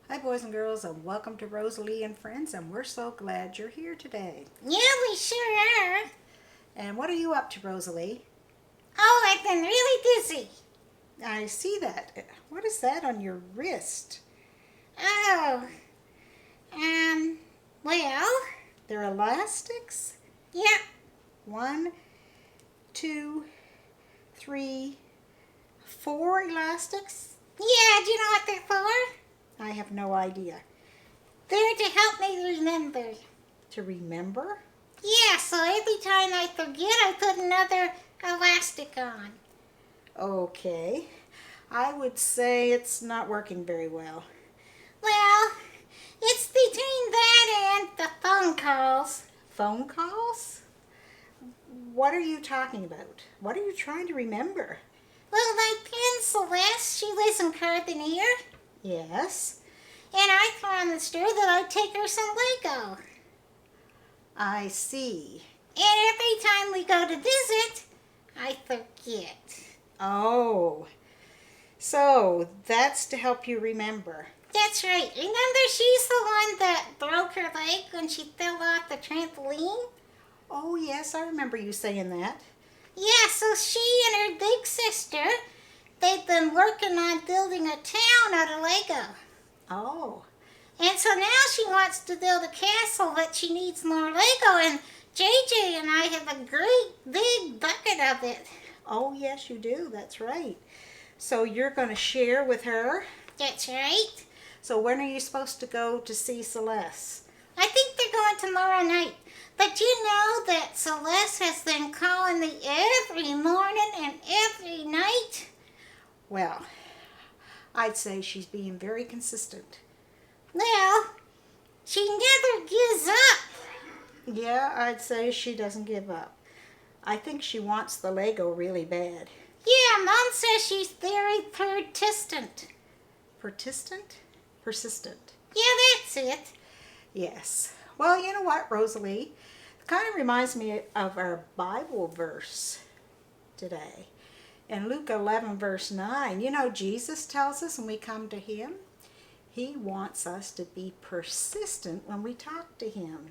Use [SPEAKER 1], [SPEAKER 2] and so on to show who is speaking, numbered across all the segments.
[SPEAKER 1] Hi, boys and girls, and welcome to Rosa Leigh and Friends, and we're so glad you're here today.
[SPEAKER 2] Yeah, we sure are.
[SPEAKER 1] And what are you up to, Rosa Leigh?
[SPEAKER 2] Oh, I've been really busy.
[SPEAKER 1] I see that. What is that on your wrist?
[SPEAKER 2] Oh, um, well,
[SPEAKER 1] They're elastics?
[SPEAKER 2] yeah,
[SPEAKER 1] One, two, three, four elastics?
[SPEAKER 2] yeah, do you know what they're for?
[SPEAKER 1] I have no idea.
[SPEAKER 2] They're to help me remember.
[SPEAKER 1] To remember?
[SPEAKER 2] Yeah, so every time I forget, I put another elastic on.
[SPEAKER 1] Okay. I would say it's not working very well.
[SPEAKER 2] Well, it's between that and the phone calls.
[SPEAKER 1] Phone calls? What are you talking about? What are you trying to remember?
[SPEAKER 2] Well, my friend Celeste, she lives in Carpenter,
[SPEAKER 1] Yes,
[SPEAKER 2] and I promised her that I'd take her some Lego.
[SPEAKER 1] I see.
[SPEAKER 2] And every time we go to visit, I forget.
[SPEAKER 1] Oh, so that's to help you remember.
[SPEAKER 2] That's right. Remember, she's the one that broke her leg when she fell off the trampoline?
[SPEAKER 1] Oh, yes, I remember you saying that.
[SPEAKER 2] Yeah, so she and her big sister, they've been working on building a town out of Lego.
[SPEAKER 1] Oh,
[SPEAKER 2] And so now she wants to build a castle, but she needs more Lego. And JJ and I have a great big bucket of it.
[SPEAKER 1] oh, yes, you do. That's right. So you're going to share with her.
[SPEAKER 2] That's right.
[SPEAKER 1] So when are you supposed to go to see Celeste?
[SPEAKER 2] I think they're going tomorrow night. But you know that Celeste has been calling me every morning and every night?
[SPEAKER 1] Well, I'd say she's being very consistent.
[SPEAKER 2] Well, she never gives up.
[SPEAKER 1] Yeah, I'd say she doesn't give up. I think she wants the Lego really bad.
[SPEAKER 2] Yeah, Mom says she's very persistent.
[SPEAKER 1] Persistent? Persistent.
[SPEAKER 2] Yeah, that's it.
[SPEAKER 1] Yes. Well, you know what, Rosalie? It kind of reminds me of our Bible verse today. In Luke 11, verse 9, you know, Jesus tells us when we come to Him, He wants us to be persistent when we talk to Him.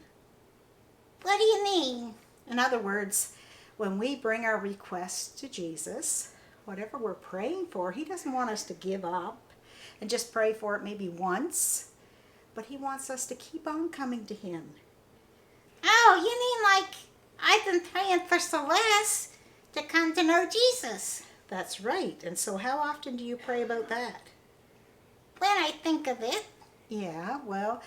[SPEAKER 2] What do you mean?
[SPEAKER 1] In other words, when we bring our requests to Jesus, whatever we're praying for, He doesn't want us to give up and just pray for it maybe once, but He wants us to keep on coming to Him.
[SPEAKER 2] Oh, you mean like I've been praying for Celeste to come to know Jesus?
[SPEAKER 1] That's right. And so how often do you pray about that?
[SPEAKER 2] When I think of it.
[SPEAKER 1] Yeah, well,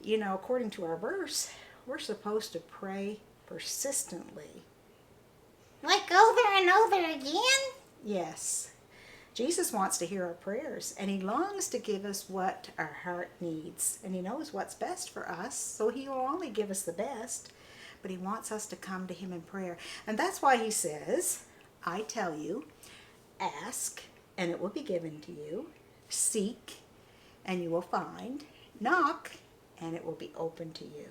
[SPEAKER 1] you know, according to our verse, we're supposed to pray persistently.
[SPEAKER 2] Like over and over again?
[SPEAKER 1] Yes. Jesus wants to hear our prayers, and He longs to give us what our heart needs. And He knows what's best for us, so He will only give us the best. But He wants us to come to Him in prayer. And that's why He says, I tell you, ask, and it will be given to you. Seek, and you will find. Knock, and it will be open to you.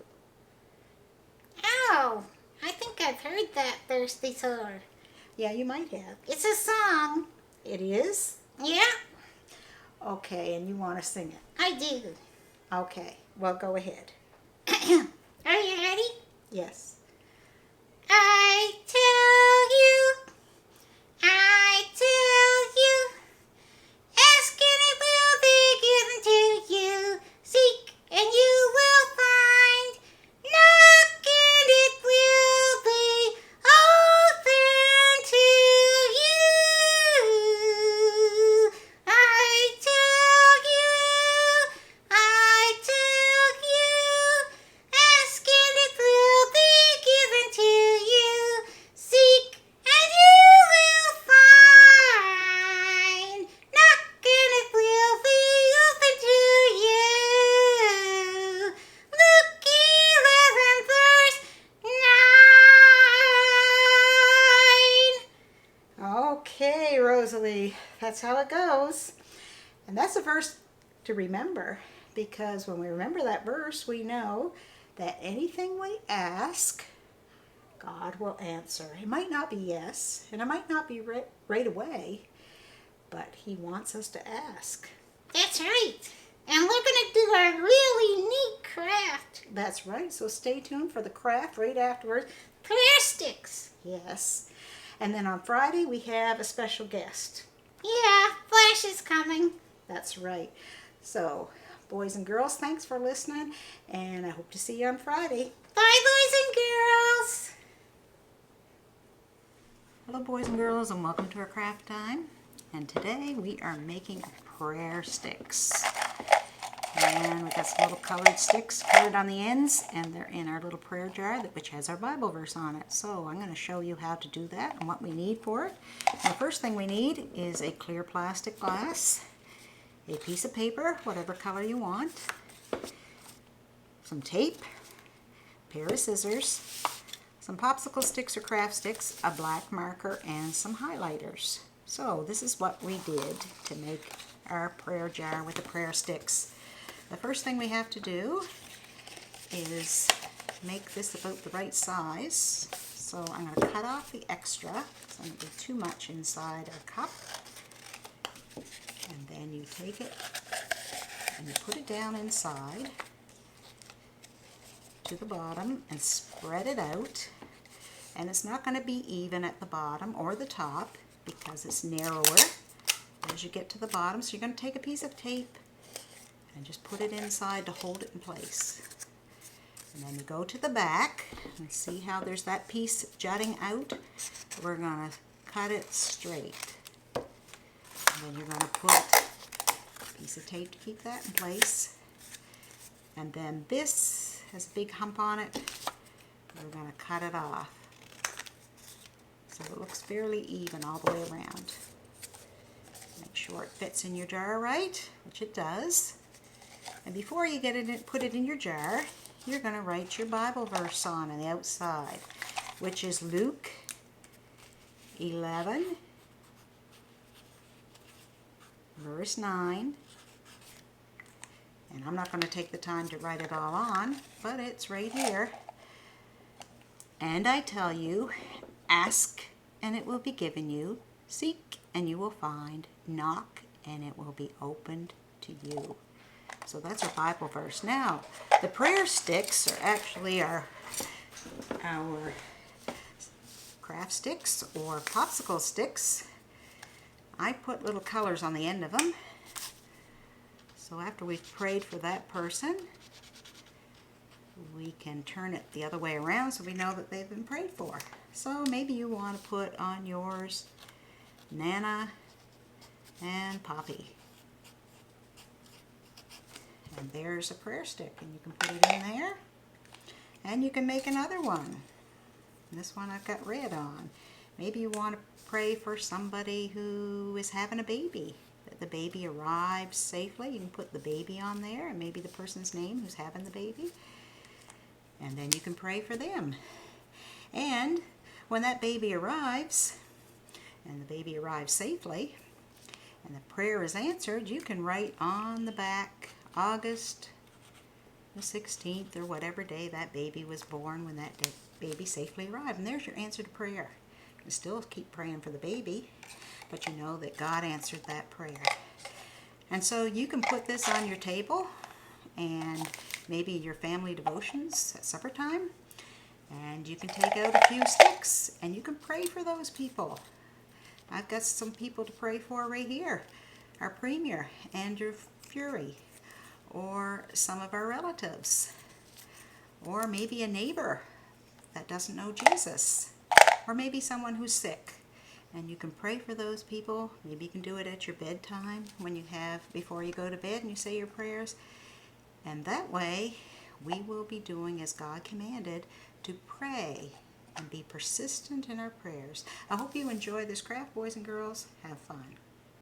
[SPEAKER 2] Oh, I think I've heard that verse before.
[SPEAKER 1] Yeah, you might have.
[SPEAKER 2] It's a song.
[SPEAKER 1] It is?
[SPEAKER 2] Yeah,
[SPEAKER 1] Okay, and you want to sing it.
[SPEAKER 2] I do.
[SPEAKER 1] Okay, well, go ahead.
[SPEAKER 2] Are you ready?
[SPEAKER 1] Yes.
[SPEAKER 2] I tell you, ask and it will be given to you. Seek and you will find. Knock and it will be open to you. I tell you, ask and it will be given to you. Seek and you will find. Knock and it will be open to you. Luke 11 verse 9.
[SPEAKER 1] Okay, Rosalie, that's how it goes. And that's a verse to remember, because when we remember that verse, we know that anything we ask, God will answer. It might not be yes, and it might not be right away, but He wants us to ask.
[SPEAKER 2] That's right. And we're going to do
[SPEAKER 1] That's right. So stay tuned for the craft right afterwards.
[SPEAKER 2] Prayer sticks.
[SPEAKER 1] Yes. And then on Friday, we have a special guest.
[SPEAKER 2] Yeah, Flash is coming.
[SPEAKER 1] That's right. So, boys and girls, thanks for listening, and I hope to see you on Friday.
[SPEAKER 2] Bye, boys and girls.
[SPEAKER 1] Hello, boys and girls, and welcome to our craft time. And today we are making prayer sticks. And we got some little colored sticks colored on the ends, and they're in our little prayer jar which has our Bible verse on it. So I'm going to show you how to do that and what we need for it. And the first thing we need is a clear plastic glass, a piece of paper, whatever color you want, some tape, a pair of scissors, some popsicle sticks or craft sticks, a black marker, and some highlighters. So this is what we did to make our prayer jar with the prayer sticks. The first thing we have to do is make this about the right size. So I'm going to cut off the extra, so I'm going to do too much inside our cup. And then you take it and you put it down inside to the bottom and spread it out. And it's not going to be even at the bottom or the top because it's narrower as you get to the bottom. So you're going to take a piece of tape and just put it inside to hold it in place. And then you go to the back and see how there's that piece jutting out. We're going to cut it straight. And then you're going to put a piece of tape to keep that in place. And then this has a big hump on it. We're going to cut it off so it looks fairly even all the way around. Make sure it fits in your jar right, which it does. And before you get it, put it in your jar, you're going to write your Bible verse on the outside, which is Luke 11, verse 9. And I'm not going to take the time to write it all on, but it's right here. And I tell you, ask and it will be given you, seek and you will find, knock and it will be opened to you. So that's our Bible verse. Now, the prayer sticks are actually our craft sticks or popsicle sticks. I put little colors on the end of them. So after we've prayed for that person, we can turn it the other way around so we know that they've been prayed for. So maybe you want to put on yours Nana and Poppy. And there's a prayer stick, and you can put it in there. And you can make another one. This one I've got red on. Maybe you want to pray for somebody who is having a baby, that the baby arrives safely. You can put the baby on there and maybe the person's name who's having the baby. And then you can pray for them. And when that baby arrives, and the baby arrives safely, and the prayer is answered, you can write on the back August the 16th or whatever day that baby was born when that baby safely arrived. And there's your answer to prayer. You can still keep praying for the baby, but you know that God answered that prayer. And so you can put this on your table and maybe your family devotions at supper time. And you can take out a few sticks and you can pray for those people. I've got some people to pray for right here. Our Premier, Andrew Fury, or some of our relatives, or maybe a neighbor that doesn't know Jesus, or maybe someone who's sick. And you can pray for those people. Maybe you can do it at your bedtime before you go to bed and you say your prayers. And that way, we will be doing as God commanded, to pray and be persistent in our prayers. I hope you enjoy this craft, boys and girls. Have fun.